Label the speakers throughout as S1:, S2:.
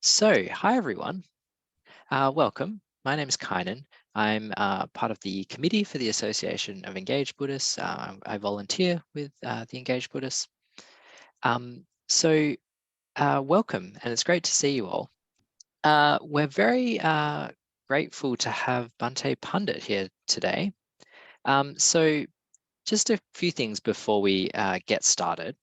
S1: Hi everyone. Welcome. My name is Kainan. I'm part of the committee for the Association of Engaged Buddhists. I volunteer with the Engaged Buddhists. Welcome, and it's great to see you all. We're very grateful to have Bhante Pandit here today. Just a few things before we get started.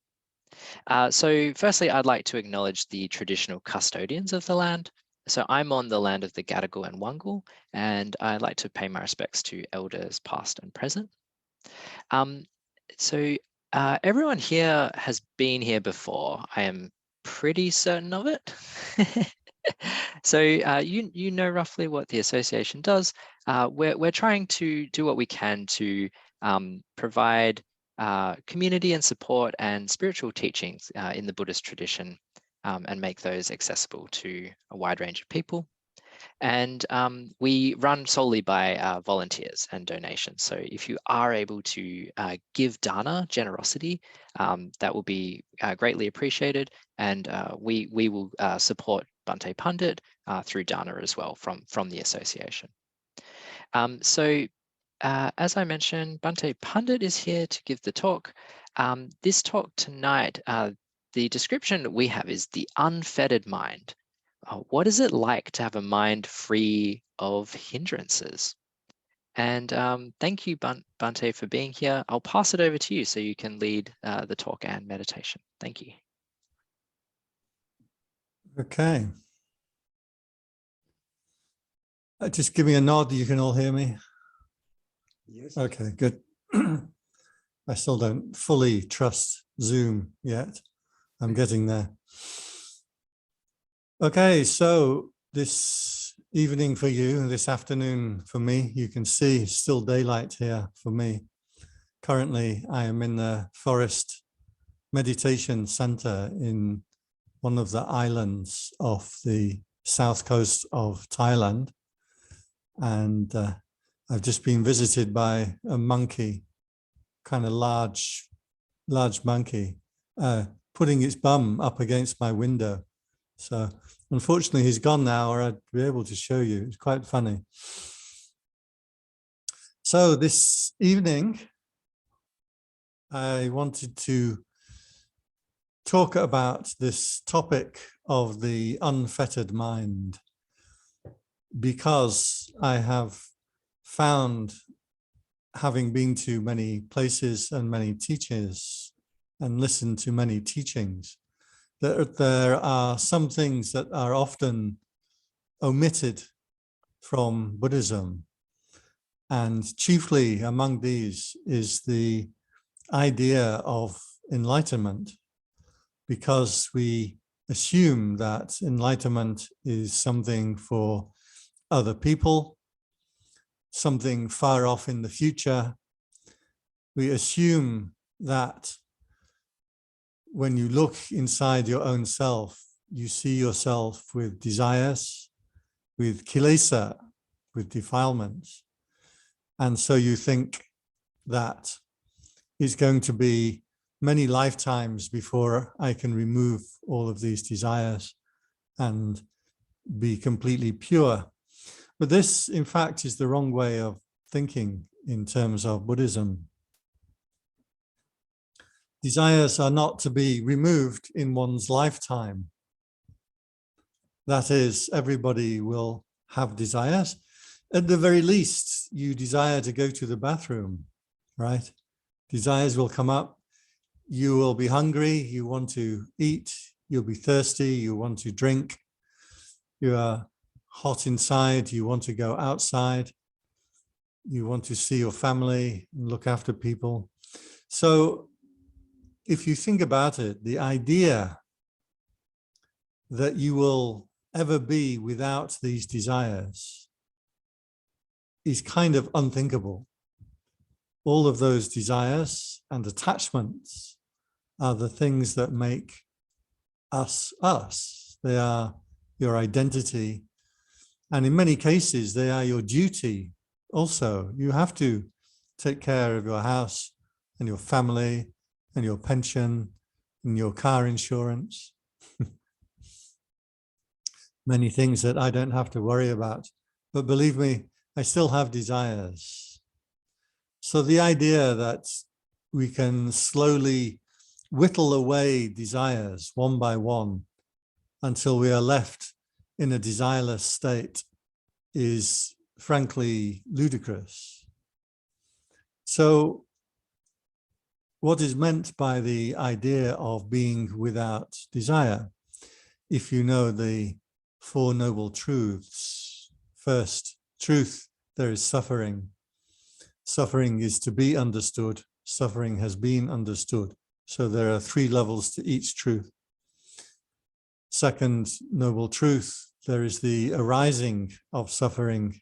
S1: Firstly, I'd like to acknowledge the traditional custodians of the land. So I'm on the land of the Gadigal and Wongal, and I'd like to pay my respects to elders past and present. Everyone here has been here before. I am pretty certain of it. You know roughly what the association does. We're trying to do what we can to provide community and support and spiritual teachings in the Buddhist tradition and make those accessible to a wide range of people. And we run solely by volunteers and donations. So if you are able to give dana, generosity, that will be greatly appreciated. And we will support Bhante Pandit through dana as well from the association. As I mentioned, Bhante Pandit is here to give the talk. This talk tonight, the description that we have is the unfettered mind. What is it like to have a mind free of hindrances? And thank you, Bhante, for being here. I'll pass it over to you so you can lead the talk and meditation. Thank you.
S2: Okay. Just give me a nod, you can all hear me.
S3: Yes.
S2: Okay, good. I still don't fully trust Zoom yet. I'm getting there. Okay, so this evening for you, this afternoon for me, you can see it's still daylight here for me. Currently, I am in the forest meditation center in one of the islands off the south coast of Thailand. And I've just been visited by a monkey, kind of large monkey, putting its bum up against my window. So unfortunately, he's gone now, or I'd be able to show you. It's quite funny. So this evening, I wanted to talk about this topic of the unfettered mind, because I have found, having been to many places and many teachers and listened to many teachings, that there are some things that are often omitted from Buddhism. And chiefly among these is the idea of enlightenment, because we assume that enlightenment is something for other people, something far off in the future. We assume that when you look inside your own self, you see yourself with desires, with kilesa, with defilements. And so you think that it's going to be many lifetimes before I can remove all of these desires and be completely pure. But this, in fact, is the wrong way of thinking in terms of Buddhism. Desires are not to be removed in one's lifetime. That is, everybody will have desires. At the very least, you desire to go to the bathroom, right? Desires will come up. You will be hungry. You want to eat. You'll be thirsty. You want to drink. You are hot inside, you want to go outside, you want to see your family and look after people. So if you think about it, the idea that you will ever be without these desires is kind of unthinkable. All of those desires and attachments are the things that make us us. They are your identity. And in many cases, they are your duty also. You have to take care of your house and your family and your pension and your car insurance. many things that I don't have to worry about. But believe me, I still have desires. So the idea that we can slowly whittle away desires one by one until we are left in a desireless state is frankly ludicrous. So what is meant by the idea of being without desire? If you know the Four Noble Truths, first truth, there is suffering. Suffering is to be understood. Suffering has been understood. So there are three levels to each truth. Second noble truth, there is the arising of suffering.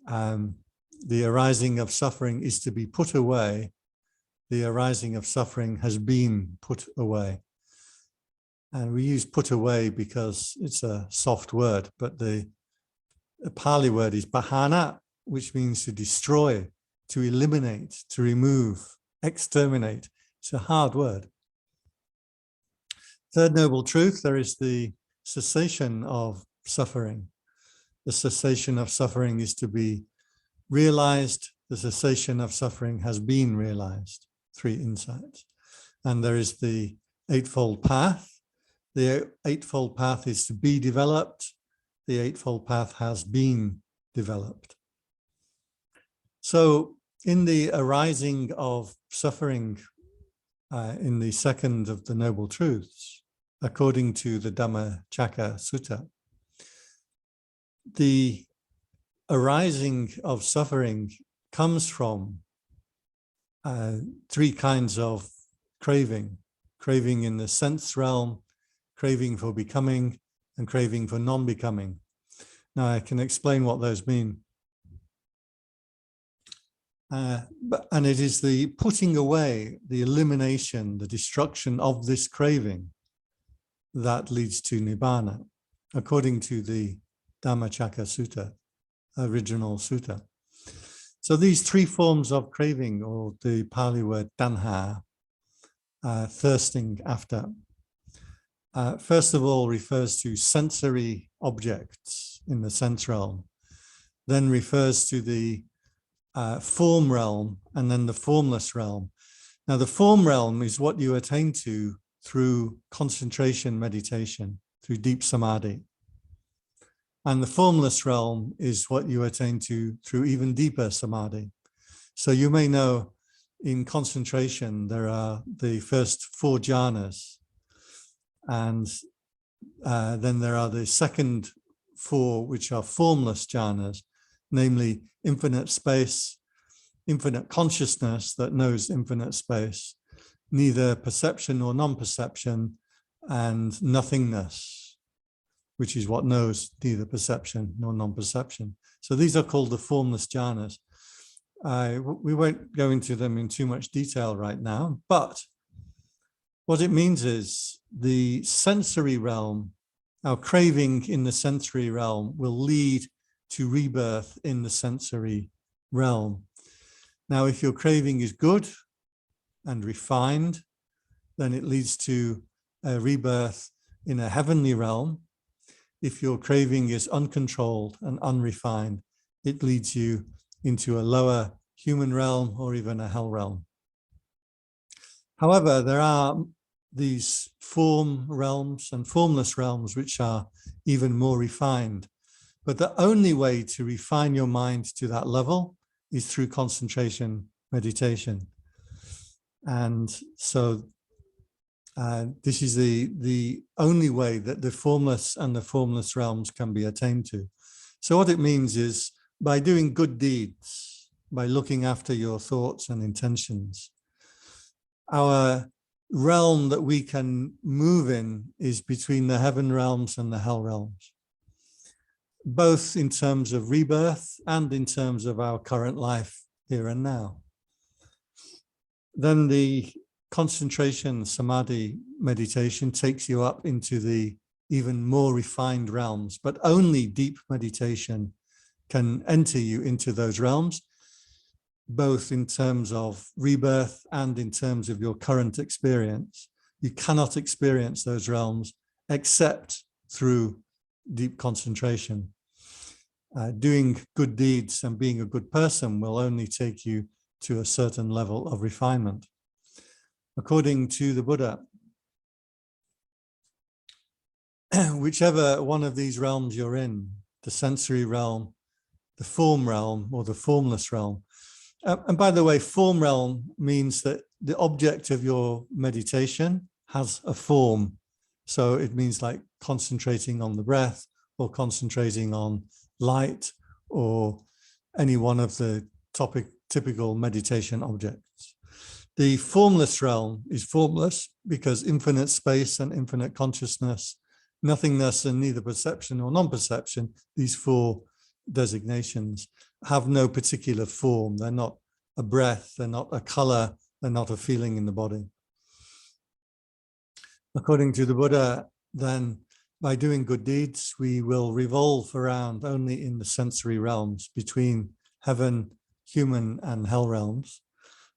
S2: The arising of suffering is to be put away. The arising of suffering has been put away. And we use put away because it's a soft word, but the Pali word is bahana, which means to destroy, to eliminate, to remove, exterminate. It's a hard word. Third noble truth, there is the cessation of suffering. The cessation of suffering is to be realized. The cessation of suffering has been realized. Three insights. And there is the Eightfold Path. The Eightfold Path is to be developed. The Eightfold Path has been developed. So in the arising of suffering in the second of the Noble Truths, according to the Dhammacakka Sutta, the arising of suffering comes from three kinds of craving. Craving in the sense realm, craving for becoming, and craving for non-becoming. Now I can explain what those mean. And it is the putting away, the elimination, the destruction of this craving that leads to Nibbana, according to the Dhammacakka Sutta, original sutta. So these three forms of craving, or the Pali word tanha, thirsting after, first of all refers to sensory objects in the sense realm, then refers to the form realm, and then the formless realm. Now the form realm is what you attain to through concentration meditation, through deep samadhi. And the formless realm is what you attain to through even deeper samadhi. So you may know in concentration, there are the first four jhanas, and then there are the second four, which are formless jhanas, namely infinite space, infinite consciousness that knows infinite space, neither perception nor non-perception, and nothingness, which is what knows neither perception nor non-perception. So these are called the formless jhanas. We won't go into them in too much detail right now, but what it means is the sensory realm, our craving in the sensory realm will lead to rebirth in the sensory realm. Now, if your craving is good and refined, then it leads to a rebirth in a heavenly realm. If your craving is uncontrolled and unrefined, it leads you into a lower human realm or even a hell realm. However, there are these form realms and formless realms which are even more refined. But the only way to refine your mind to that level is through concentration meditation. And so this is the only way that the formless and the formless realms can be attained to. So what it means is by doing good deeds, by looking after your thoughts and intentions, our realm that we can move in is between the heaven realms and the hell realms, both in terms of rebirth and in terms of our current life here and now. Then the concentration samadhi meditation takes you up into the even more refined realms, but only deep meditation can enter you into those realms, both in terms of rebirth and in terms of your current experience. You cannot experience those realms except through deep concentration. Doing good deeds and being a good person will only take you to a certain level of refinement. According to the Buddha, whichever one of these realms you're in, the sensory realm, the form realm, or the formless realm. And by the way, form realm means that the object of your meditation has a form. So it means like concentrating on the breath or concentrating on light or any one of the typical meditation objects. The formless realm is formless because infinite space and infinite consciousness, nothingness and neither perception or non-perception, these four designations have no particular form. They're not a breath, they're not a color, they're not a feeling in the body. According to the Buddha, then, by doing good deeds, we will revolve around only in the sensory realms between heaven, human, and hell realms.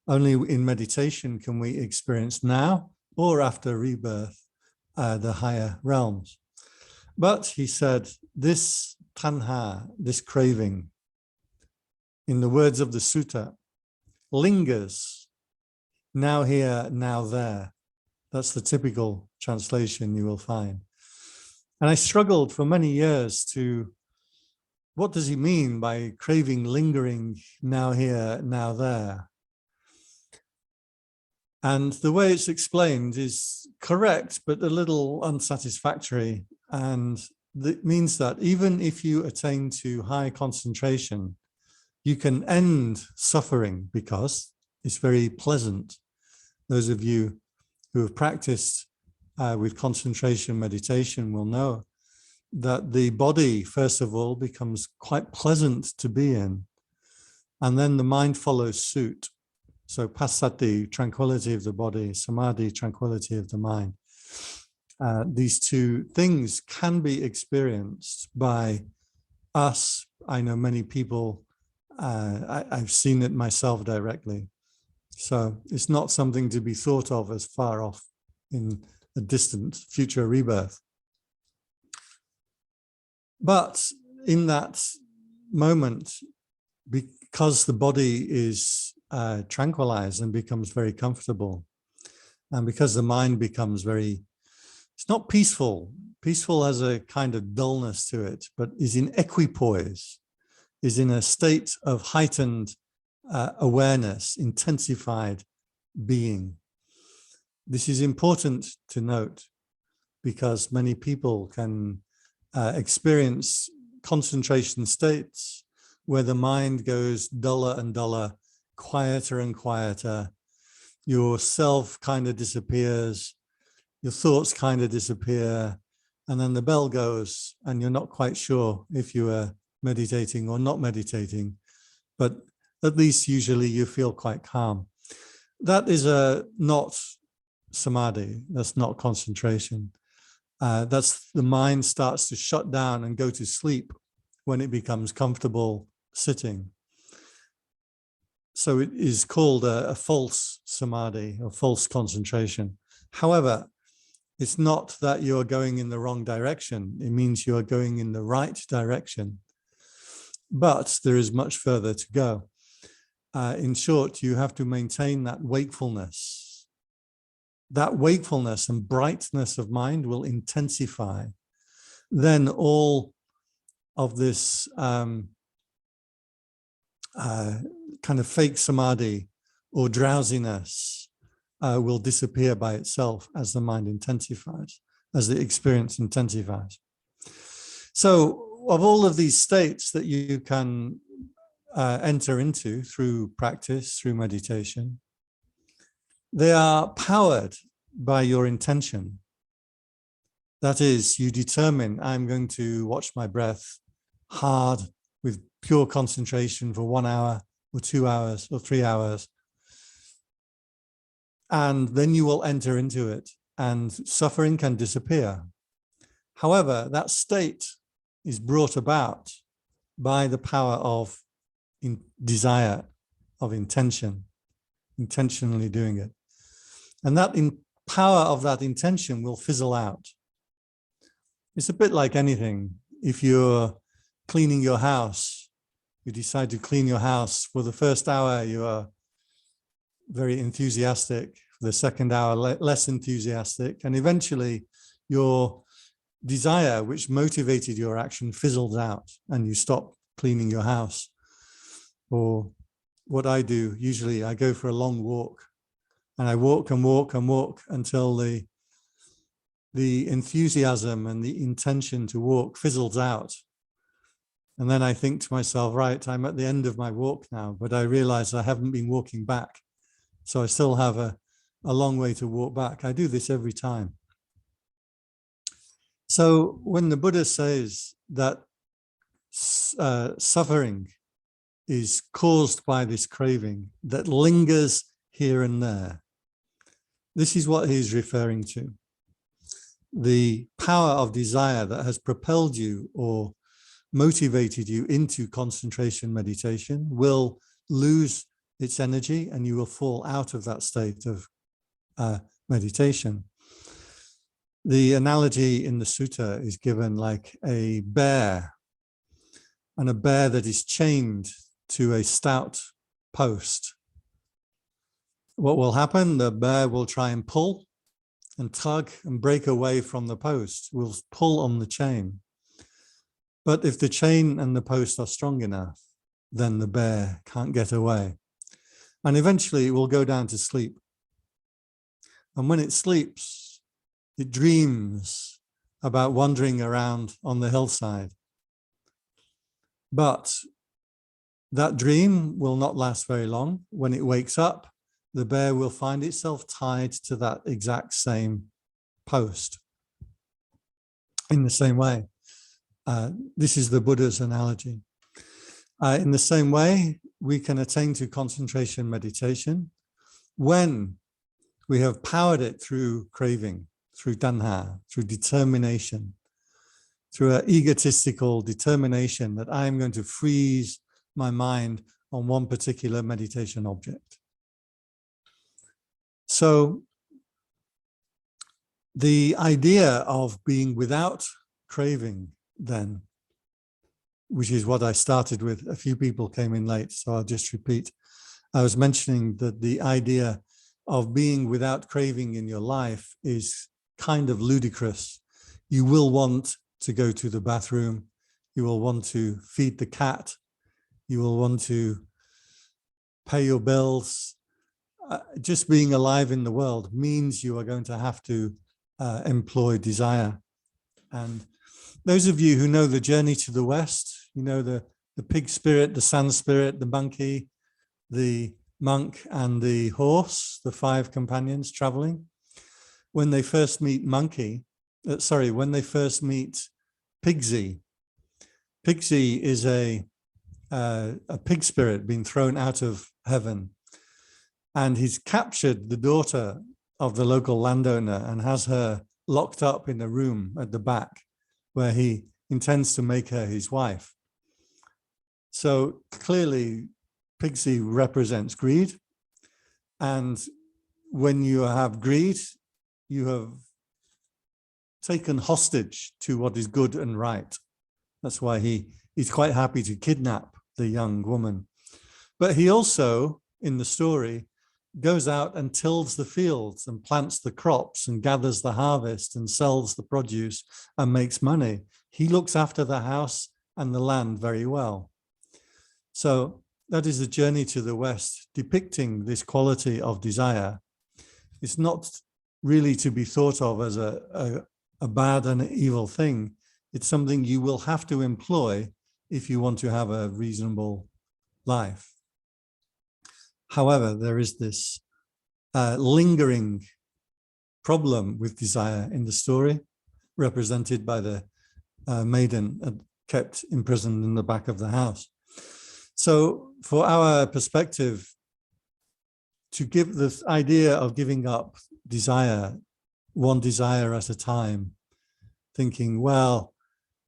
S2: Only in meditation can we experience now or after rebirth the higher realms. But he said, this tanha, this craving, in the words of the sutta, lingers now here, now there. That's the typical translation you will find. And I struggled for many years to, what does he mean by craving lingering now here, now there? And the way it's explained is correct, but a little unsatisfactory. And that means that even if you attain to high concentration, you can end suffering because it's very pleasant. Those of you who have practiced with concentration meditation will know that the body, first of all, becomes quite pleasant to be in. And then the mind follows suit. So passaddhi, tranquility of the body, samadhi, tranquility of the mind. These two things can be experienced by us. I know many people, I've seen it myself directly. So it's not something to be thought of as far off in a distant future rebirth. But in that moment, because the body is tranquilized and becomes very comfortable, and because the mind becomes very, it's not peaceful. Peaceful has a kind of dullness to it, but is in equipoise, is in a state of heightened awareness, intensified being. This is important to note because many people can experience concentration states where the mind goes duller and duller, quieter and quieter. Your self kind of disappears, your thoughts kind of disappear, and then the bell goes and you're not quite sure if you are meditating or not meditating, but at least usually you feel quite calm. That is not samadhi, that's not concentration. That's the mind starts to shut down and go to sleep when it becomes comfortable sitting. So it is called a false samadhi or false concentration. However, it's not that you're going in the wrong direction. It means you are going in the right direction. But there is much further to go. In short, you have to maintain that wakefulness. That wakefulness and brightness of mind will intensify. Then all of this kind of fake samadhi or drowsiness will disappear by itself as the mind intensifies, as the experience intensifies. So of all of these states that you can enter into through practice, through meditation, they are powered by your intention. That is, you determine, I'm going to watch my breath hard with pure concentration for 1 hour or 2 hours or 3 hours. And then you will enter into it and suffering can disappear. However, that state is brought about by the power of desire, of intention, intentionally doing it. And that power of that intention will fizzle out. It's a bit like anything. If you're cleaning your house, you decide to clean your house. For the first hour, you are very enthusiastic. For the second hour, less enthusiastic. And eventually, your desire, which motivated your action, fizzles out and you stop cleaning your house. Or what I do, usually I go for a long walk and I walk and walk and walk until the enthusiasm and the intention to walk fizzles out. And then I think to myself, right, I'm at the end of my walk now, but I realize I haven't been walking back. So I still have a long way to walk back. I do this every time. So when the Buddha says that suffering is caused by this craving that lingers here and there, this is what he's referring to. The power of desire that has propelled you or motivated you into concentration meditation will lose its energy and you will fall out of that state of meditation. The analogy in the sutta is given like a bear, and a bear that is chained to a stout post. What will happen? The bear will try and pull and tug and break away from the post, will pull on the chain. But if the chain and the post are strong enough, then the bear can't get away. And eventually it will go down to sleep. And when it sleeps, it dreams about wandering around on the hillside. But that dream will not last very long. When it wakes up, the bear will find itself tied to that exact same post. In the same way, this is the Buddha's analogy. In the same way, we can attain to concentration meditation when we have powered it through craving, through tanha, through determination, through an egotistical determination that I am going to freeze my mind on one particular meditation object. So the idea of being without craving then, which is what I started with, a few people came in late, so I'll just repeat. I was mentioning that the idea of being without craving in your life is kind of ludicrous. You will want to go to the bathroom. You will want to feed the cat. You will want to pay your bills. Just being alive in the world means you are going to have to employ desire. And those of you who know the journey to the West, you know the pig spirit, the sand spirit, the monkey, the monk and the horse, the 5 companions traveling. When they first meet when they first meet Pigsy. Pigsy is a pig spirit being thrown out of heaven. And he's captured the daughter of the local landowner and has her locked up in a room at the back where he intends to make her his wife. So clearly, Pigsy represents greed. And when you have greed, you have taken hostage to what is good and right. That's why he's quite happy to kidnap the young woman. But he also, in the story, goes out and tills the fields and plants the crops and gathers the harvest and sells the produce and makes money. He looks after the house and the land very well. So that is the journey to the West, depicting this quality of desire. It's not really to be thought of as a bad and evil thing. It's something you will have to employ if you want to have a reasonable life. However, there is this lingering problem with desire in the story, represented by the maiden kept imprisoned in the back of the house. So for our perspective, to give this idea of giving up desire, one desire at a time, thinking, well,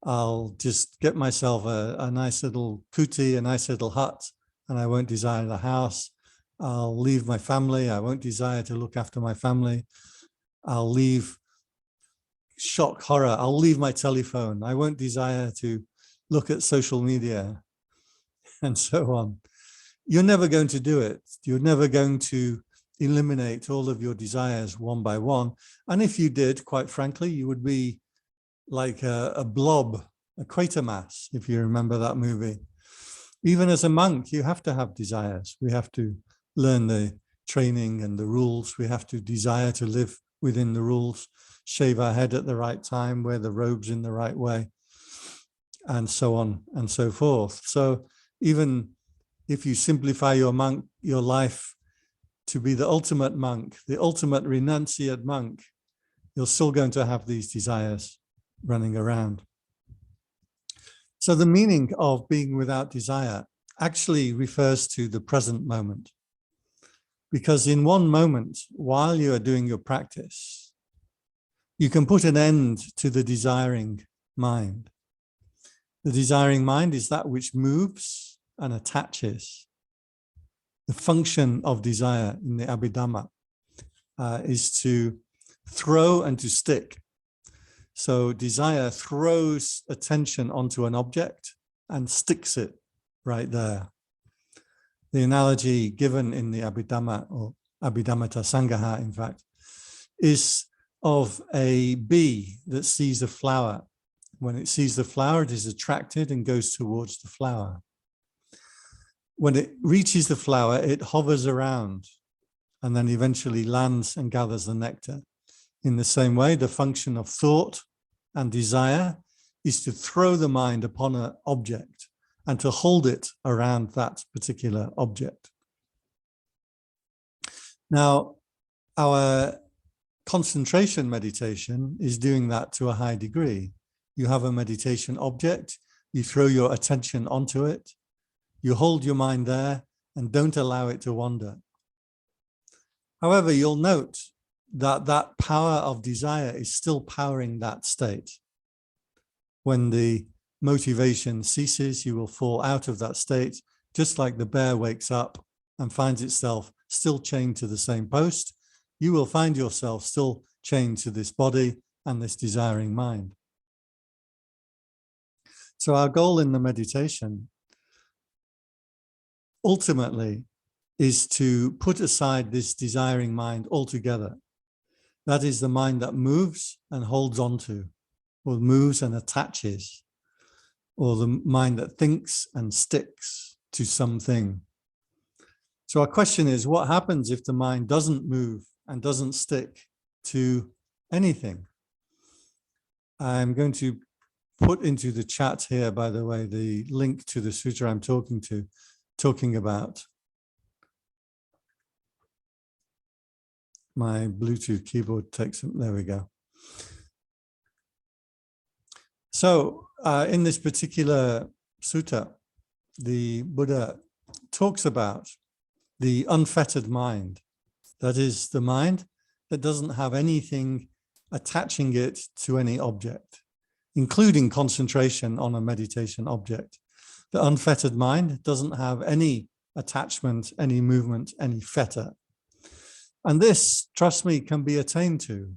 S2: I'll just get myself a nice little kuti, a nice little hut, and I won't desire the house. I'll leave my family. I won't desire to look after my family. I'll leave shock, horror. I'll leave my telephone. I won't desire to look at social media and so on. You're never going to do it. You're never going to eliminate all of your desires one by one. And if you did, quite frankly, you would be like a blob, a Quatermass, if you remember that movie. Even as a monk, you have to have desires. We have to learn the training and the rules. We have to desire to live within the rules, shave our head at the right time, wear the robes in the right way, and so on and so forth. So even if you simplify your life to be the ultimate monk, the ultimate renunciate monk, you're still going to have these desires running around. So the meaning of being without desire actually refers to the present moment. Because in one moment, while you are doing your practice, you can put an end to the desiring mind. The desiring mind is that which moves and attaches. The function of desire in the Abhidhamma is to throw and to stick. So desire throws attention onto an object and sticks it right there. The analogy given in the Abhidhamma, or Abhidhammata Sangaha, in fact, is of a bee that sees a flower. When it sees the flower, it is attracted and goes towards the flower. When it reaches the flower, it hovers around and then eventually lands and gathers the nectar. In the same way, the function of thought and desire is to throw the mind upon an object and to hold it around that particular object. Now, our concentration meditation is doing that to a high degree. You have a meditation object, you throw your attention onto it, you hold your mind there and don't allow it to wander. However, you'll note that that power of desire is still powering that state. When the motivation ceases, you will fall out of that state, just like the bear wakes up and finds itself still chained to the same post. You will find yourself still chained to this body and this desiring mind. So our goal in the meditation ultimately is to put aside this desiring mind altogether. That is the mind that moves and holds on to, or moves and attaches, or the mind that thinks and sticks to something. So our question is, what happens if the mind doesn't move and doesn't stick to anything? I'm going to put into the chat here, by the way, the link to the sutra I'm talking about. My Bluetooth keyboard takes it. There we go. So in this particular sutta, the Buddha talks about the unfettered mind. That is the mind that doesn't have anything attaching it to any object, including concentration on a meditation object. The unfettered mind doesn't have any attachment, any movement, any fetter. And this, trust me, can be attained to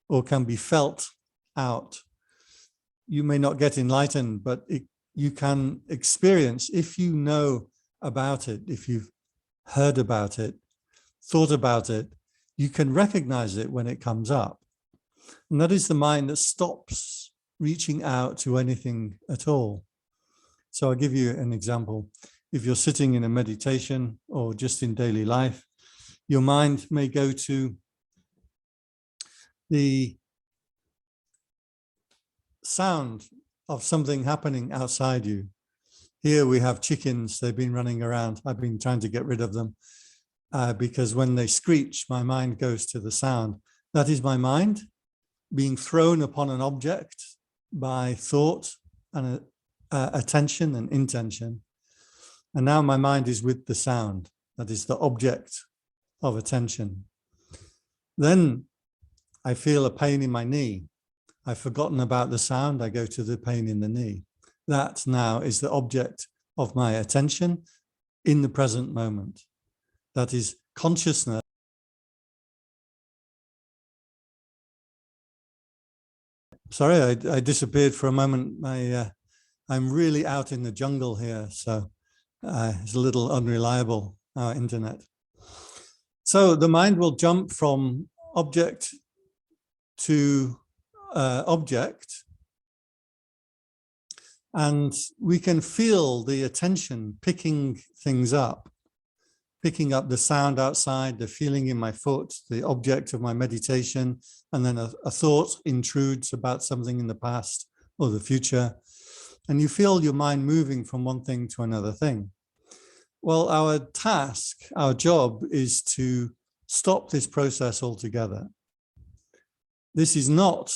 S2: or can be felt out. You may not get enlightened, but you can experience, if you know about it, if you've heard about it, thought about it, you can recognize it when it comes up. And that is the mind that stops reaching out to anything at all. So I'll give you an example. If you're sitting in a meditation or just in daily life, your mind may go to the sound of something happening outside you. Here we have chickens, they've been running around. I've been trying to get rid of them because when they screech, my mind goes to the sound. That is my mind being thrown upon an object by thought and attention and intention. And now my mind is with the sound, that is the object of attention. Then I feel a pain in my knee. I've forgotten about the sound, I go to the pain in the knee. That now is the object of my attention in the present moment. That is consciousness Sorry, I disappeared for a moment. I'm really out in the jungle here, so it's a little unreliable, our internet. So the mind will jump from object to object, and we can feel the attention picking things up, picking up the sound outside, the feeling in my foot, the object of my meditation, and then a thought intrudes about something in the past or the future, and you feel your mind moving from one thing to another thing. Well, our task, our job is to stop this process altogether. This is not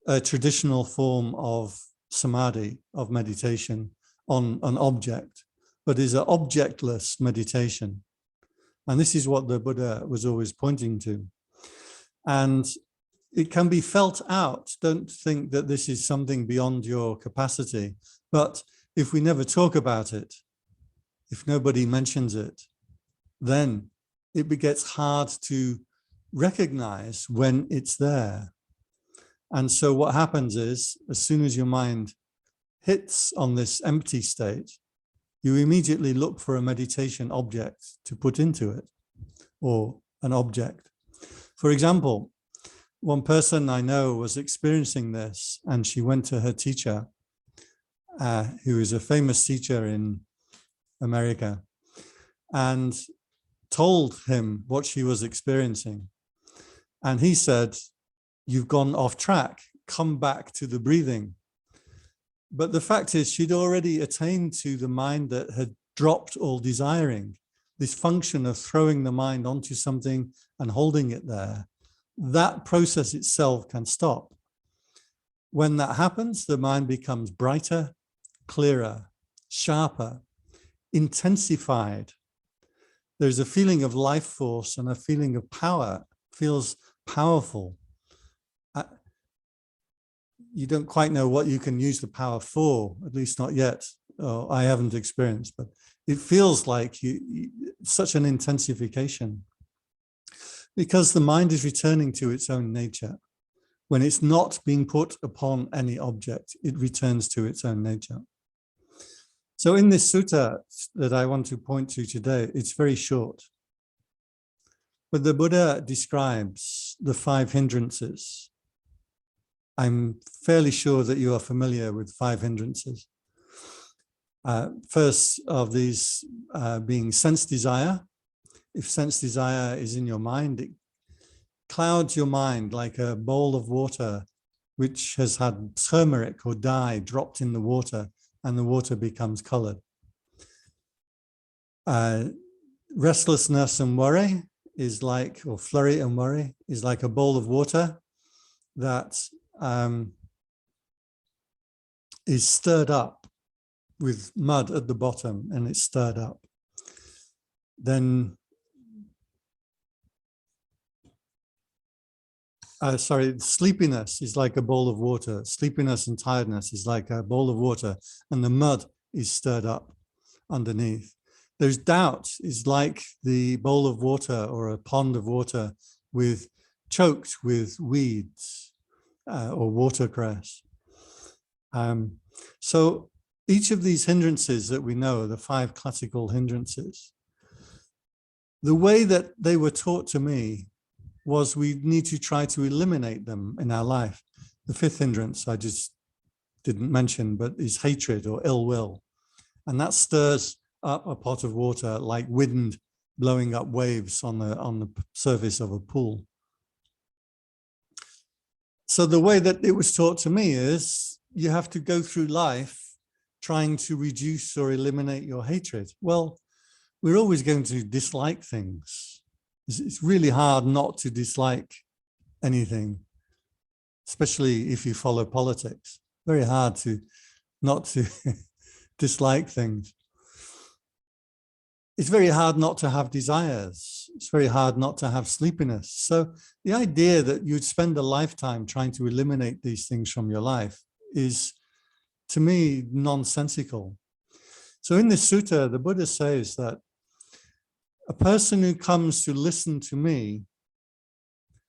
S2: a traditional form of samadhi, of meditation on an object, but is an objectless meditation. And this is what the Buddha was always pointing to. And it can be felt out. Don't think that this is something beyond your capacity. But if we never talk about it, if nobody mentions it, then it gets hard to recognize when it's there. And so what happens is, as soon as your mind hits on this empty state, you immediately look for a meditation object to put into it, or an object. For example, one person I know was experiencing this, and she went to her teacher, who is a famous teacher in America, and told him what she was experiencing. And he said, "You've gone off track, come back to the breathing." But the fact is, she'd already attained to the mind that had dropped all desiring, this function of throwing the mind onto something and holding it there. That process itself can stop. When that happens, the mind becomes brighter, clearer, sharper, intensified. There's a feeling of life force and a feeling of power, feels powerful. You don't quite know what you can use the power for, at least not yet. I haven't experienced, but it feels like such an intensification, because the mind is returning to its own nature. When it's not being put upon any object, it returns to its own nature. So in this sutta that I want to point to today, it's very short, but the Buddha describes the 5 hindrances. I'm fairly sure that you are familiar with 5 hindrances. First of these being sense desire. If sense desire is in your mind, it clouds your mind like a bowl of water which has had turmeric or dye dropped in the water, and the water becomes colored. Restlessness and worry is like, or flurry and worry is like a bowl of water that is stirred up with mud at the bottom, and it's stirred up. Then, sleepiness is like a bowl of water. Sleepiness and tiredness is like a bowl of water, and the mud is stirred up underneath. There's doubt is like the bowl of water or a pond of water choked with weeds or watercress. So each of these hindrances that we know, the 5 classical hindrances, the way that they were taught to me was we need to try to eliminate them in our life. The 5th hindrance I just didn't mention, but is hatred or ill will. And that stirs up a pot of water like wind blowing up waves on the surface of a pool. So the way that it was taught to me is you have to go through life trying to reduce or eliminate your hatred. Well, we're always going to dislike things. It's really hard not to dislike anything, especially if you follow politics. Very hard to not to dislike things. It's very hard not to have desires. It's very hard not to have sleepiness. So the idea that you'd spend a lifetime trying to eliminate these things from your life is, to me, nonsensical. So in this sutta, the Buddha says that a person who comes to listen to me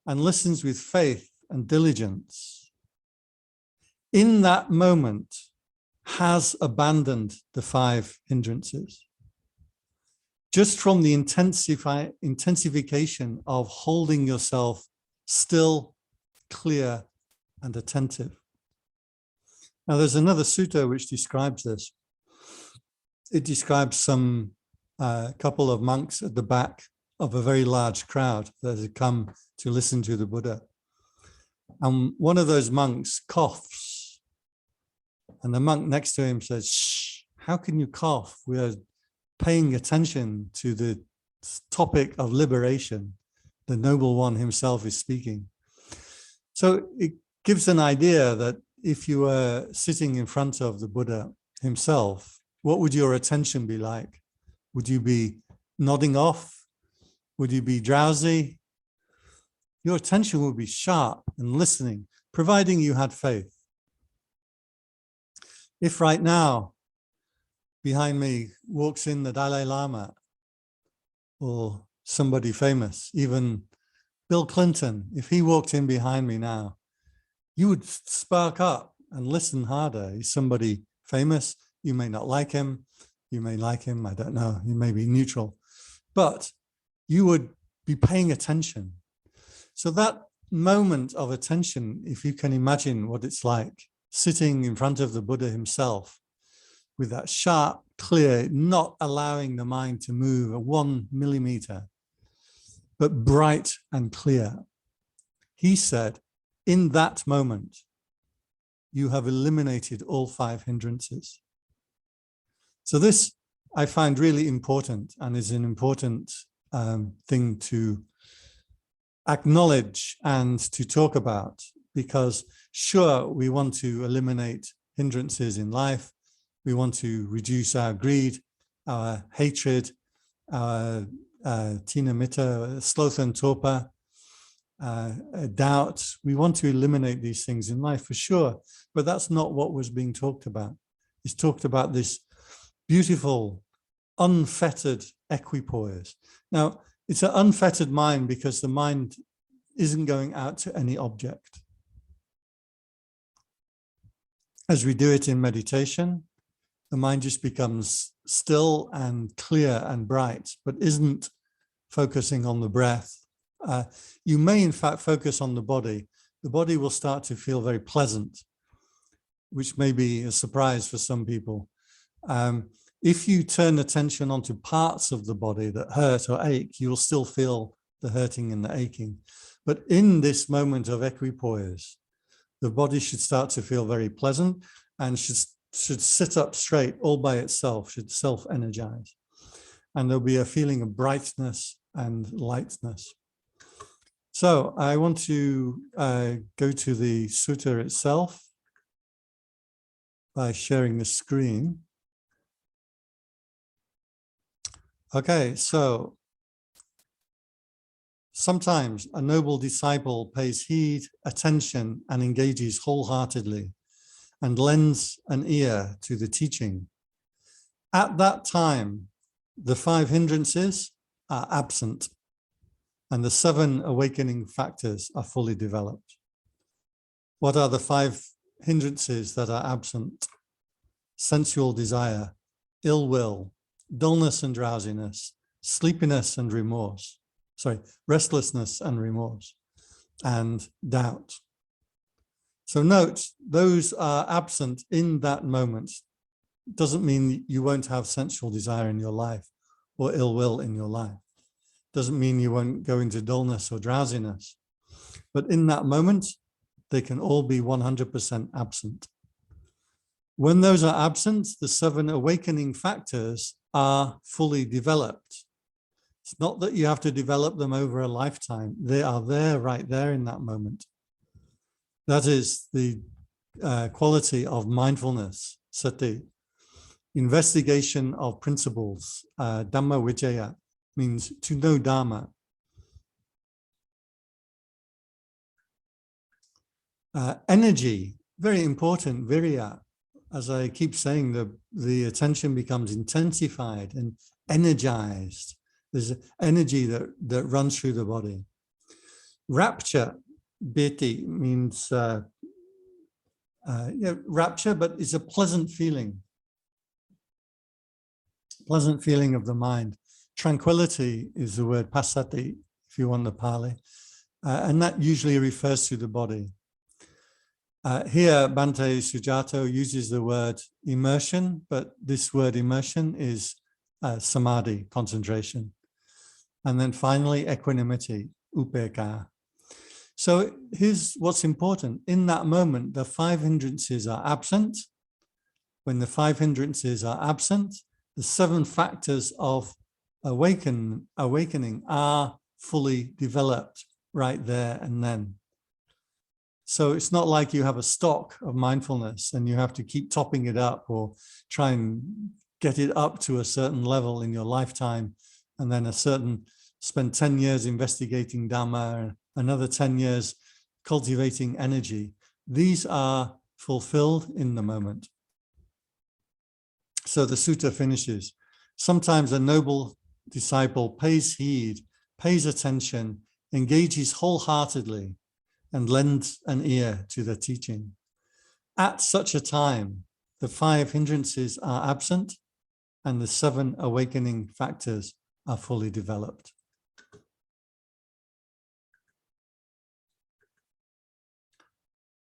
S2: and listens with faith and diligence in that moment has abandoned the 5 hindrances. Just from the intensification of holding yourself still, clear, and attentive. Now, there's another sutta which describes this. It describes some couple of monks at the back of a very large crowd that had come to listen to the Buddha. And one of those monks coughs. And the monk next to him says, "Shh, how can you cough? We are paying attention to the topic of liberation. The Noble One himself is speaking." So it gives an idea that if you were sitting in front of the Buddha himself, what would your attention be like? Would you be nodding off? Would you be drowsy? Your attention would be sharp and listening, providing you had faith. If right now, behind me walks in the Dalai Lama or somebody famous, even Bill Clinton, if he walked in behind me now, you would spark up and listen harder. He's somebody famous. You may not like him. You may like him. I don't know. You may be neutral, but you would be paying attention. So that moment of attention, if you can imagine what it's like, sitting in front of the Buddha himself with that sharp, clear, not allowing the mind to move 1 millimeter, but bright and clear. He said, in that moment, you have eliminated all 5 hindrances. So this I find really important, and is an important thing to acknowledge and to talk about, because sure, we want to eliminate hindrances in life. We want to reduce our greed, our hatred, our tina mitta, sloth and torpor, doubt. We want to eliminate these things in life for sure, but that's not what was being talked about. It's talked about this beautiful, unfettered equipoise. Now, it's an unfettered mind because the mind isn't going out to any object. As we do it in meditation, the mind just becomes still and clear and bright, but isn't focusing on the breath. You may, in fact, focus on the body. The body will start to feel very pleasant, which may be a surprise for some people. If you turn attention onto parts of the body that hurt or ache, you will still feel the hurting and the aching. But in this moment of equipoise, the body should start to feel very pleasant and should sit up straight all by itself, should self-energize. And there'll be a feeling of brightness and lightness. So I want to go to the sutta itself by sharing the screen. Okay, so sometimes a noble disciple pays heed, attention, and engages wholeheartedly and lends an ear to the teaching. At that time, the 5 hindrances are absent and the 7 awakening factors are fully developed. What are the 5 hindrances that are absent? Sensual desire, ill will, dullness and drowsiness, sleepiness and remorse, restlessness and remorse, and doubt. So note, those are absent in that moment. Doesn't mean you won't have sensual desire in your life or ill will in your life. Doesn't mean you won't go into dullness or drowsiness. But in that moment, they can all be 100% absent. When those are absent, the 7 awakening factors are fully developed. It's not that you have to develop them over a lifetime. They are there, right there in that moment. That is the quality of mindfulness, sati. Investigation of principles, Dhamma Vijaya, means to know Dharma. Energy, very important, virya. As I keep saying, the attention becomes intensified and energized. There's energy that runs through the body. Rapture, biti, means rapture, but it's a pleasant feeling of the mind. Tranquility is the word passaddhi, if you want the Pali, and that usually refers to the body. Here, Bhante Sujato uses the word immersion, but this word immersion is samadhi, concentration. And then finally, equanimity, upekkha. So here's what's important. In that moment, the 5 hindrances are absent. When the 5 hindrances are absent, the 7 factors of awakening are fully developed right there and then. So it's not like you have a stock of mindfulness and you have to keep topping it up or try and get it up to a certain level in your lifetime, and then spend 10 years investigating Dhamma, another 10 years cultivating energy. These are fulfilled in the moment. So the sutta finishes. Sometimes a noble disciple pays heed, pays attention, engages wholeheartedly, and lends an ear to the teaching. At such a time, the 5 hindrances are absent and the 7 awakening factors are fully developed.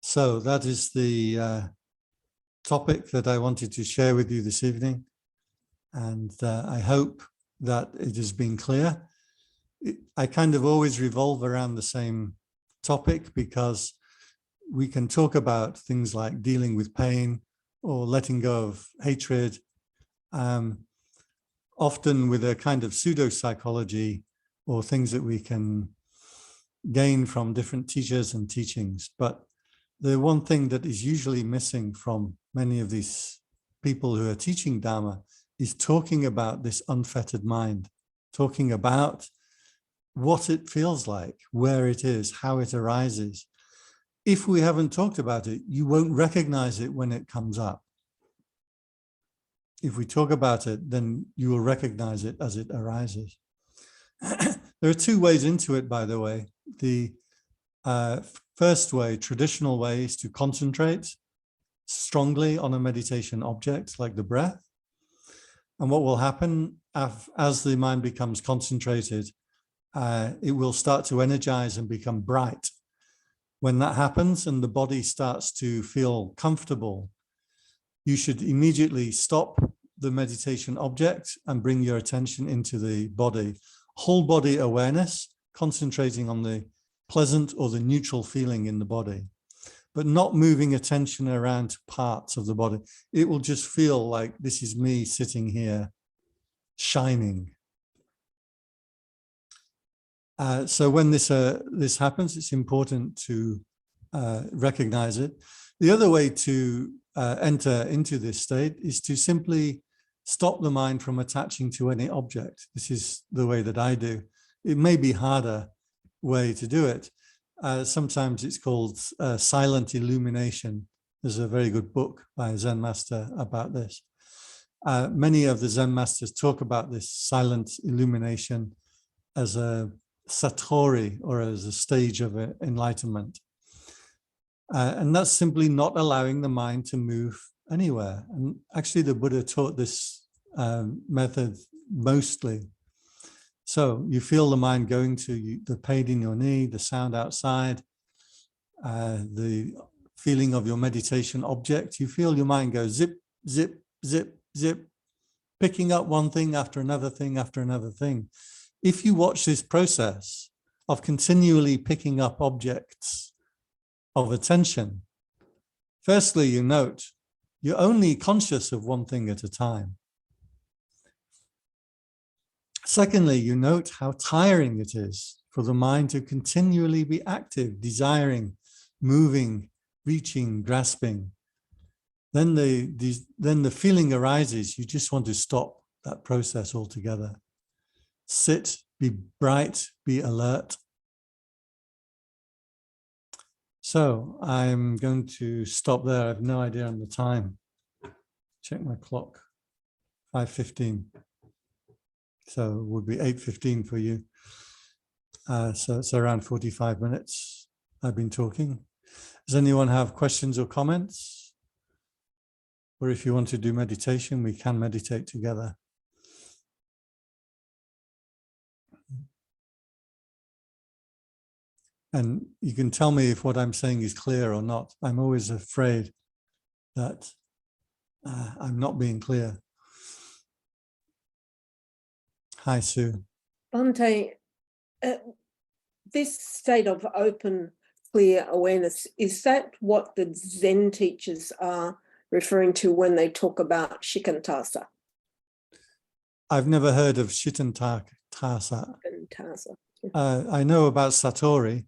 S2: So that is the topic that I wanted to share with you this evening. And I hope that it has been clear. I kind of always revolve around the same topic because we can talk about things like dealing with pain or letting go of hatred, often with a kind of pseudo-psychology or things that we can gain from different teachers and teachings. But the one thing that is usually missing from many of these people who are teaching Dhamma is talking about this unfettered mind, talking about what it feels like, where it is, how it arises. If we haven't talked about it, you won't recognize it when it comes up. If we talk about it, then you will recognize it as it arises. There are 2 ways into it, by the way. The first way, traditional way, is to concentrate strongly on a meditation object like the breath. And what will happen as the mind becomes concentrated, it will start to energize and become bright. When that happens and the body starts to feel comfortable, you should immediately stop the meditation object and bring your attention into the body. Whole body awareness, concentrating on the pleasant or the neutral feeling in the body, but not moving attention around to parts of the body. It will just feel like this is me sitting here shining. So when this happens, it's important to recognize it. The other way to enter into this state is to simply stop the mind from attaching to any object. This is the way that I do. It may be harder way to do it. Sometimes it's called silent illumination. There's a very good book by a Zen master about this. Many of the Zen masters talk about this silent illumination as a satori, or as a stage of enlightenment. And that's simply not allowing the mind to move anywhere. And actually the Buddha taught this method mostly. So you feel the mind going to the pain in your knee, the sound outside, the feeling of your meditation object. You feel your mind go zip, zip, zip, zip, picking up one thing after another thing after another thing. If you watch this process of continually picking up objects of attention, firstly, you note you're only conscious of one thing at a time. Secondly, you note how tiring it is for the mind to continually be active, desiring, moving, reaching, grasping. Then the feeling arises, you just want to stop that process altogether. Sit, be bright, be alert. So I'm going to stop there. I have no idea on the time. Check my clock, 5:15. So it would be 8:15 for you. So it's around 45 minutes I've been talking. Does anyone have questions or comments? Or if you want to do meditation, we can meditate together. And you can tell me if what I'm saying is clear or not. I'm always afraid that I'm not being clear. Hi, Sue.
S3: Bhante, this state of open, clear awareness, is that what the Zen teachers are referring to when they talk about shikantasa?
S2: I've never heard of shikantasa.
S3: Shikantasa.
S2: I know about Satori.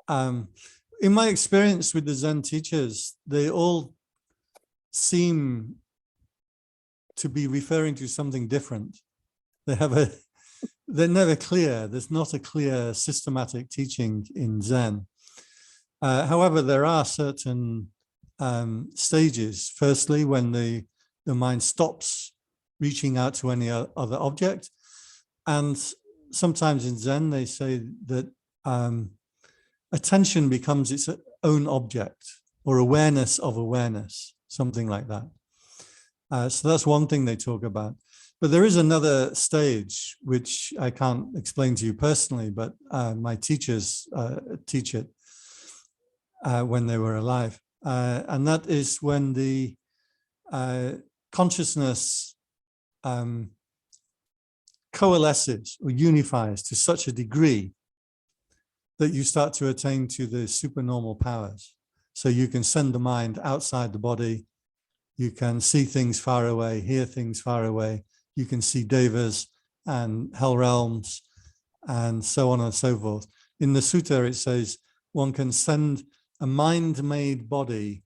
S2: In my experience with the Zen teachers, they all seem to be referring to something different. They're never clear. There's not a clear systematic teaching in Zen. However, there are certain stages. Firstly, when the mind stops reaching out to any other object. And sometimes in Zen, they say that attention becomes its own object, or awareness of awareness, something like that. So that's one thing they talk about. But there is another stage, which I can't explain to you personally, but my teachers teach it when they were alive. And that is when the consciousness coalesces or unifies to such a degree that you start to attain to the supernormal powers. So you can send the mind outside the body. You can see things far away, hear things far away. You can see devas and hell realms and so on and so forth. In the sutta, it says one can send a mind-made body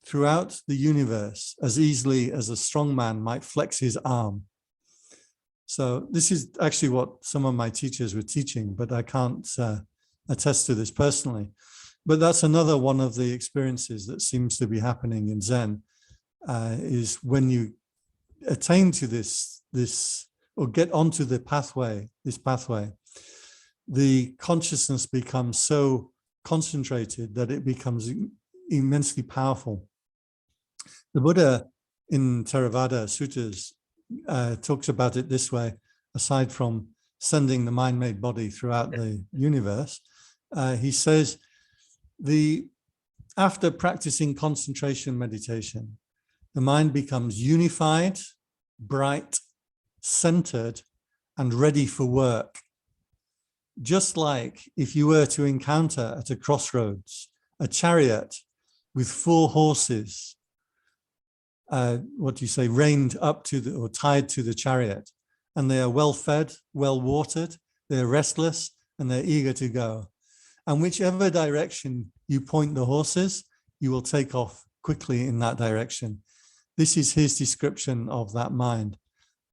S2: throughout the universe as easily as a strong man might flex his arm. So this is actually what some of my teachers were teaching, but I can't attest to this personally. But that's another one of the experiences that seems to be happening in Zen, is when you attain to this or get onto the pathway, the consciousness becomes so concentrated that it becomes immensely powerful. The Buddha in Theravada suttas talks about it this way, aside from sending the mind-made body throughout the universe. He says, after practicing concentration meditation, the mind becomes unified, bright, centered, and ready for work. Just like if you were to encounter at a crossroads a chariot with 4 horses, reined up to or tied to the chariot, and they are well fed, well watered, they're restless, and they're eager to go. And whichever direction you point the horses, you will take off quickly in that direction. This is his description of that mind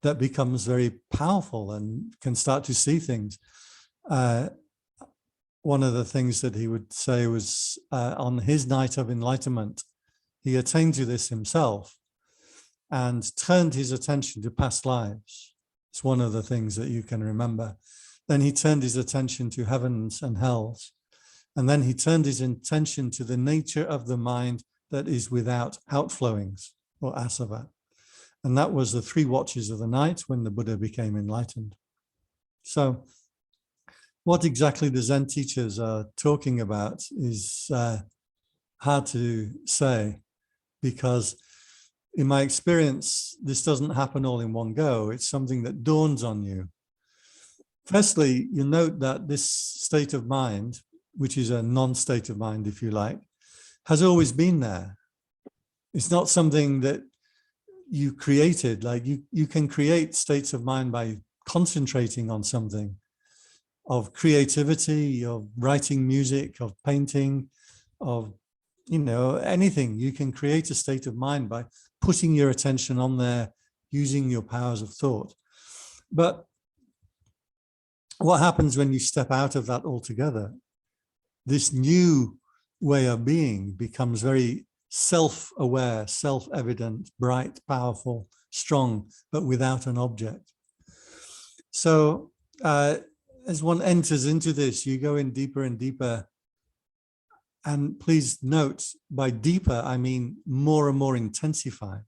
S2: that becomes very powerful and can start to see things. One of the things that he would say was on his night of enlightenment, he attained to this himself and turned his attention to past lives. It's one of the things that you can remember. Then he turned his attention to heavens and hells. And then he turned his attention to the nature of the mind that is without outflowings, or asava. And that was the 3 watches of the night when the Buddha became enlightened. So what exactly the Zen teachers are talking about is hard to say, because in my experience, this doesn't happen all in one go. It's something that dawns on you. Firstly, you note that this state of mind, which is a non-state of mind, if you like, has always been there. It's not something that you created. Like you can create states of mind by concentrating on something, of creativity, of writing music, of painting, of anything. You can create a state of mind by putting your attention on there, using your powers of thought. But what happens when you step out of that altogether? This new way of being becomes very self-aware, self-evident, bright, powerful, strong, but without an object. So as one enters into this, you go in deeper and deeper And please note, by deeper, I mean more and more intensified.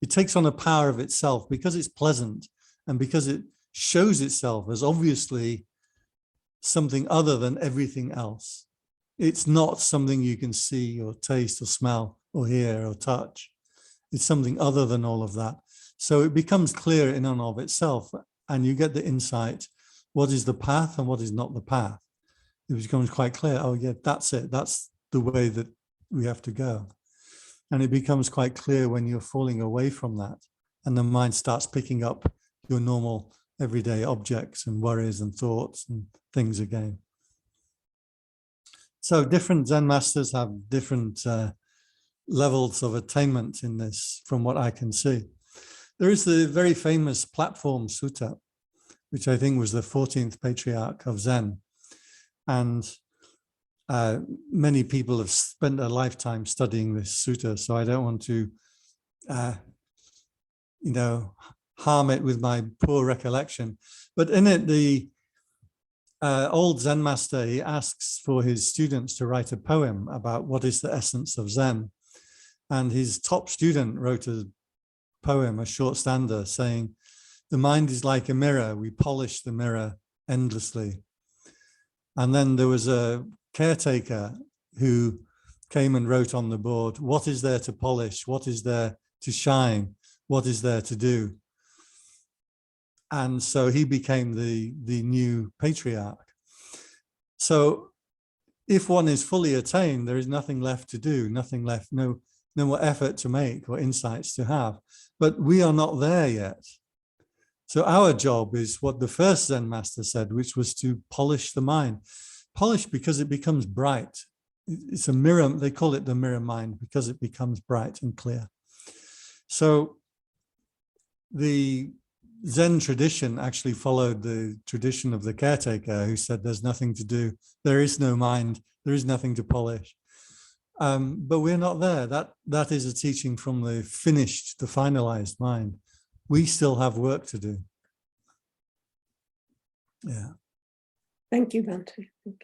S2: It takes on a power of itself because it's pleasant and because it shows itself as obviously something other than everything else. It's not something you can see or taste or smell or hear or touch. It's something other than all of that. So it becomes clear in and of itself, and you get the insight, what is the path and what is not the path. It becomes quite clear, oh yeah, that's it. That's the way that we have to go. And it becomes quite clear when you're falling away from that and the mind starts picking up your normal everyday objects and worries and thoughts and things again. So different Zen masters have different levels of attainment in this, from what I can see. There is the very famous Platform Sutta, which I think was the 14th patriarch of Zen. And many people have spent a lifetime studying this sutta, so I don't want to, harm it with my poor recollection. But in it, the old Zen master, he asks for his students to write a poem about what is the essence of Zen. And his top student wrote a poem, a short stanza, saying, the mind is like a mirror, we polish the mirror endlessly. And then there was a caretaker who came and wrote on the board, what is there to polish? What is there to shine? What is there to do? And so he became the new patriarch. So if one is fully attained, there is nothing left to do, nothing left, no more effort to make or insights to have. But we are not there yet. So our job is what the first Zen master said, which was to polish the mind. Polish because it becomes bright. It's a mirror, they call it the mirror mind, because it becomes bright and clear. So the Zen tradition actually followed the tradition of the caretaker who said there's nothing to do, there is no mind, there is nothing to polish. But we're not there. That is a teaching from the finished, the finalized mind. We still have work to do. Yeah.
S3: Thank you, Bhante. Thank you.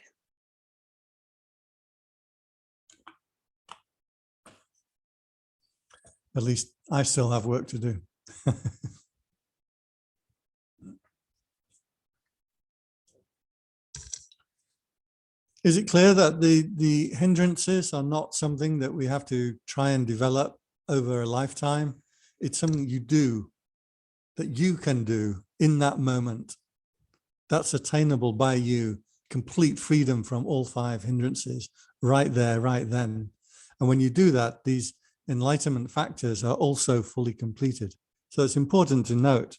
S2: At least I still have work to do. Is it clear that the hindrances are not something that we have to try and develop over a lifetime? It's something you do, that you can do in that moment. That's attainable by you, complete freedom from all 5 hindrances right there, right then. And when you do that, these enlightenment factors are also fully completed. So it's important to note.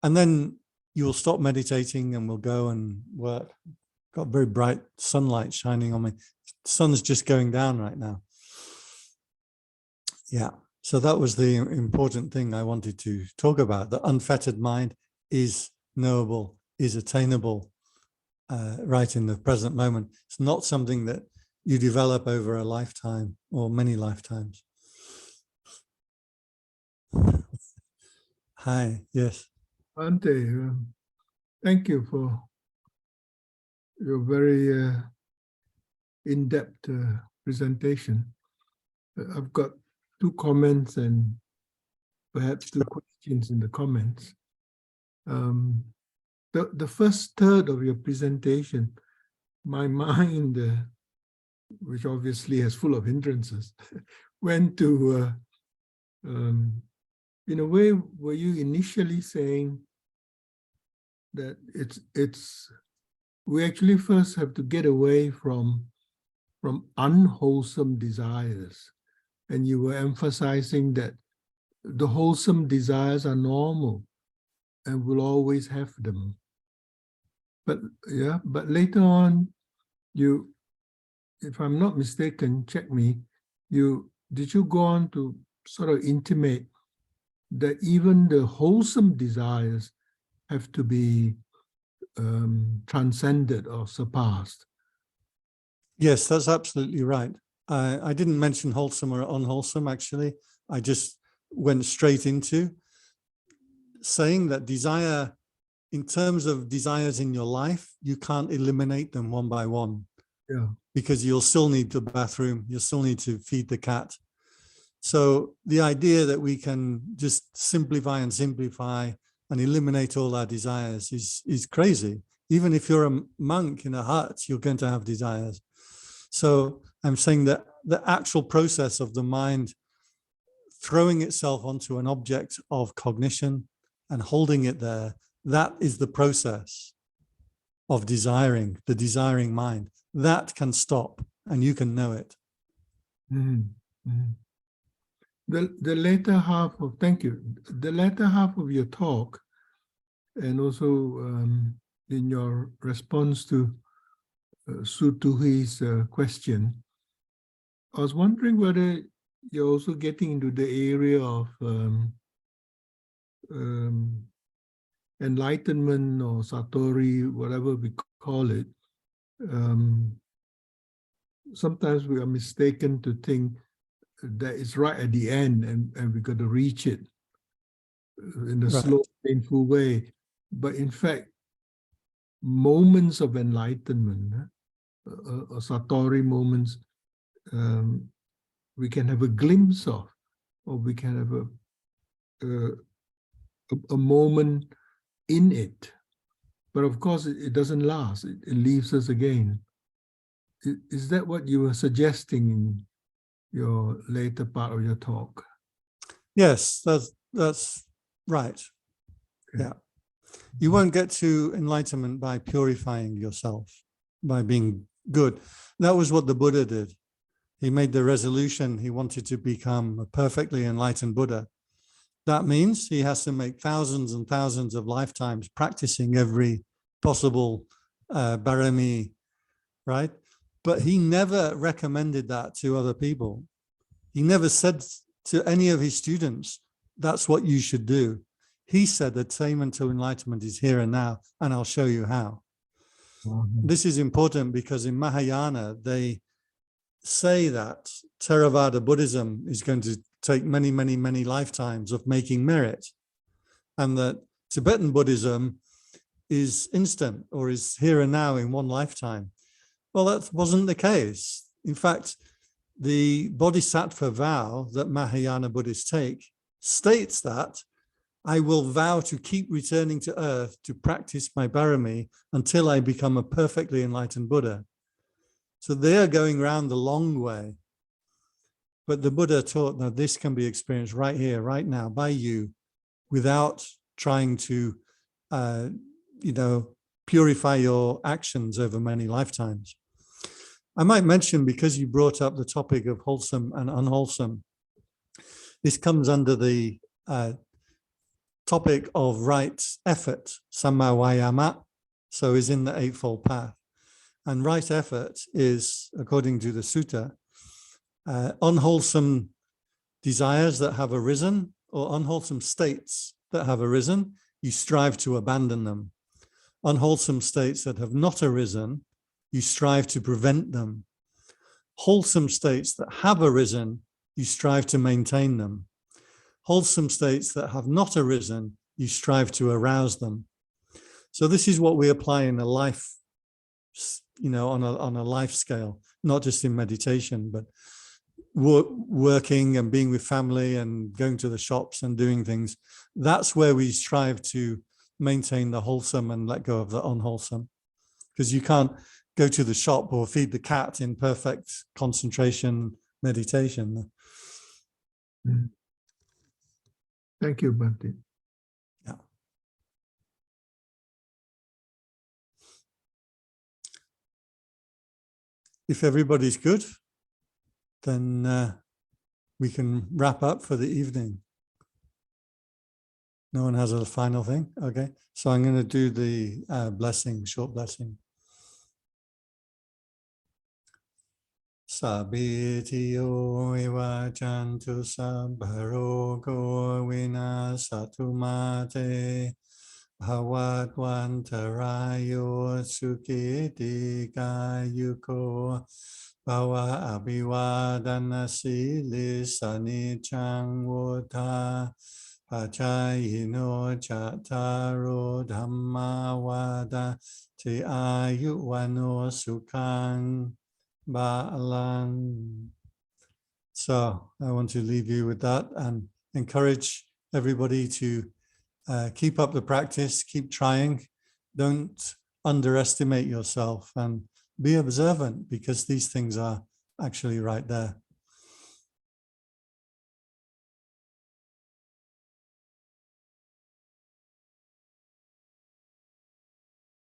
S2: And then you will stop meditating and will go and work. Got very bright sunlight shining on me. The sun's just going down right now. Yeah, so that was the important thing I wanted to talk about. The unfettered mind is knowable, is attainable right in the present moment. It's not something that you develop over a lifetime or many lifetimes. Hi, yes.
S4: Bhante, thank you for your very in-depth presentation. I've got 2 comments and perhaps 2 questions in the comments. The first third of your presentation, my mind, which obviously is full of hindrances, went to, in a way, were you initially saying that we actually first have to get away from unwholesome desires, and you were emphasizing that the wholesome desires are normal and will always have them. But yeah, but later on, you, if I'm not mistaken, check me, did you go on to sort of intimate that even the wholesome desires have to be transcended or surpassed?
S2: Yes, that's absolutely right. I didn't mention wholesome or unwholesome, actually. I just went straight into saying that desire, in terms of desires in your life, you can't eliminate them one by one.
S4: Yeah.
S2: because you'll still need the bathroom, you'll still need to feed the cat. So the idea that we can just simplify and eliminate all our desires is crazy. Even if you're a monk in a hut, you're going to have desires. So I'm saying that the actual process of the mind throwing itself onto an object of cognition and holding it there, that is the process of desiring, the desiring mind. That can stop and you can know it.
S4: Mhm, mhm. The latter half of, thank you, the latter half of your talk, and also in your response to Sutuhi's question, I was wondering whether you're also getting into the area of enlightenment or satori, whatever we call it. Sometimes we are mistaken to think that it's right at the end and we got to reach it in a slow, painful way. But in fact, moments of enlightenment, or satori moments, we can have a glimpse of, or we can have a moment in it. But of course, it doesn't last. It leaves us again. Is that what you were suggesting in your later part of your talk?
S2: Yes, that's right.
S4: Okay.
S2: Yeah. You won't get to enlightenment by purifying yourself, by being good. That was what the Buddha did. He made the resolution he wanted to become a perfectly enlightened Buddha. That means he has to make thousands and thousands of lifetimes practicing every possible barami, right? But he never recommended that to other people. He never said to any of his students, that's what you should do. He said attainment to enlightenment is here and now, and I'll show you how.
S4: Mm-hmm.
S2: This is important because in Mahayana, they say that Theravada Buddhism is going to take many, many, many lifetimes of making merit, and that Tibetan Buddhism is instant or is here and now in one lifetime. Well, that wasn't the case. In fact, the Bodhisattva vow that Mahayana Buddhists take states that I will vow to keep returning to earth to practice my barami until I become a perfectly enlightened Buddha. So they are going around the long way. But the Buddha taught that this can be experienced right here, right now, by you, without trying to, purify your actions over many lifetimes. I might mention, because you brought up the topic of wholesome and unwholesome, this comes under the topic of right effort, samma vayama, so is in the Eightfold Path. And right effort is, according to the sutta, unwholesome desires that have arisen or unwholesome states that have arisen, you strive to abandon them. Unwholesome states that have not arisen, you strive to prevent them. Wholesome states that have arisen, you strive to maintain them. Wholesome states that have not arisen, you strive to arouse them. So this is what we apply in a life, on a life scale, not just in meditation, but working and being with family and going to the shops and doing things. That's where we strive to maintain the wholesome and let go of the unwholesome, because you can't go to the shop or feed the cat in perfect concentration meditation.
S4: Mm. Thank you, Bhante.
S2: Yeah. If everybody's good, then we can wrap up for the evening. No one has a final thing? Okay. So I'm going to do the blessing, short blessing. Sabitiyo vivachantu sabharogo vinasatu mate bhavatwantarayo sukhiti kayuko bhava abhivadana silis anicang vota pachayino chataro dhamma vada Te ayu wano sukang ba'alang. So I want to leave you with that and encourage everybody to keep up the practice, keep trying. Don't underestimate yourself and be observant, because these things are actually right there.